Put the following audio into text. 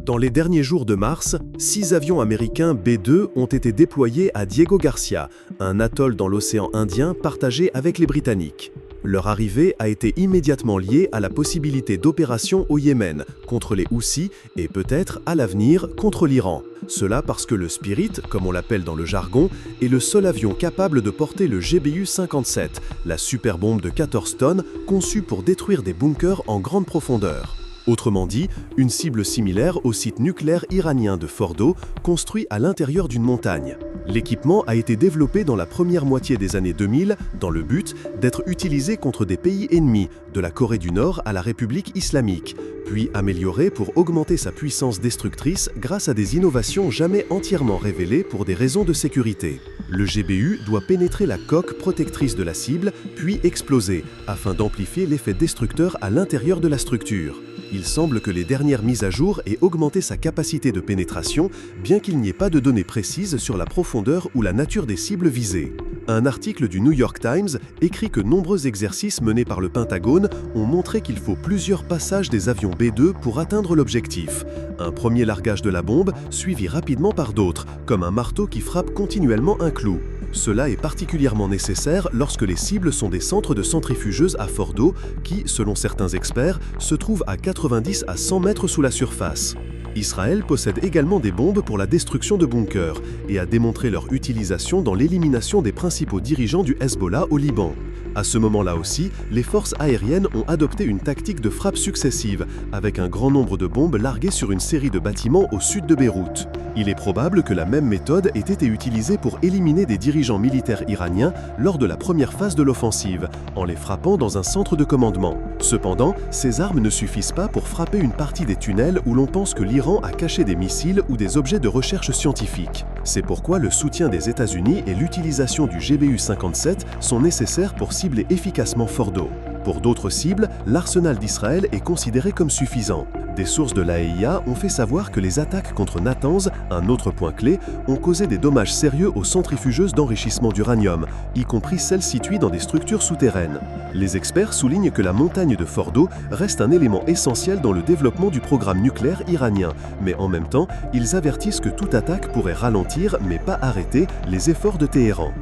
Dans les derniers jours de mars, 6 avions américains B-2 ont été déployés à Diego Garcia, un atoll dans l'océan Indien partagé avec les Britanniques. Leur arrivée a été immédiatement liée à la possibilité d'opérations au Yémen, contre les Houthis et peut-être, à l'avenir, contre l'Iran. Cela parce que le Spirit, comme on l'appelle dans le jargon, est le seul avion capable de porter le GBU-57, la superbombe de 14 tonnes conçue pour détruire des bunkers en grande profondeur. Autrement dit, une cible similaire au site nucléaire iranien de Fordo, construit à l'intérieur d'une montagne. L'équipement a été développé dans la première moitié des années 2000 dans le but d'être utilisé contre des pays ennemis, de la Corée du Nord à la République islamique, puis amélioré pour augmenter sa puissance destructrice grâce à des innovations jamais entièrement révélées pour des raisons de sécurité. Le GBU doit pénétrer la coque protectrice de la cible, puis exploser, afin d'amplifier l'effet destructeur à l'intérieur de la structure. Il semble que les dernières mises à jour aient augmenté sa capacité de pénétration, bien qu'il n'y ait pas de données précises sur la profondeur ou la nature des cibles visées. Un article du New York Times écrit que nombreux exercices menés par le Pentagone ont montré qu'il faut plusieurs passages des avions B-2 pour atteindre l'objectif. Un premier largage de la bombe, suivi rapidement par d'autres, comme un marteau qui frappe continuellement un clou. Cela est particulièrement nécessaire lorsque les cibles sont des centres de centrifugeuses à Fordo qui, selon certains experts, se trouvent à 90 à 100 mètres sous la surface. Israël possède également des bombes pour la destruction de bunkers et a démontré leur utilisation dans l'élimination des principaux dirigeants du Hezbollah au Liban. À ce moment-là aussi, les forces aériennes ont adopté une tactique de frappe successive, avec un grand nombre de bombes larguées sur une série de bâtiments au sud de Beyrouth. Il est probable que la même méthode ait été utilisée pour éliminer des dirigeants militaires iraniens lors de la première phase de l'offensive, en les frappant dans un centre de commandement. Cependant, ces armes ne suffisent pas pour frapper une partie des tunnels où l'on pense que l'Iran a caché des missiles ou des objets de recherche scientifique. C'est pourquoi le soutien des États-Unis et l'utilisation du GBU-57 sont nécessaires pour cibler efficacement Fordo. Pour d'autres cibles, l'arsenal d'Israël est considéré comme suffisant. Des sources de l'AEIA ont fait savoir que les attaques contre Natanz, un autre point clé, ont causé des dommages sérieux aux centrifugeuses d'enrichissement d'uranium, y compris celles situées dans des structures souterraines. Les experts soulignent que la montagne de Fordo reste un élément essentiel dans le développement du programme nucléaire iranien, mais en même temps, ils avertissent que toute attaque pourrait ralentir, mais pas arrêter, les efforts de Téhéran.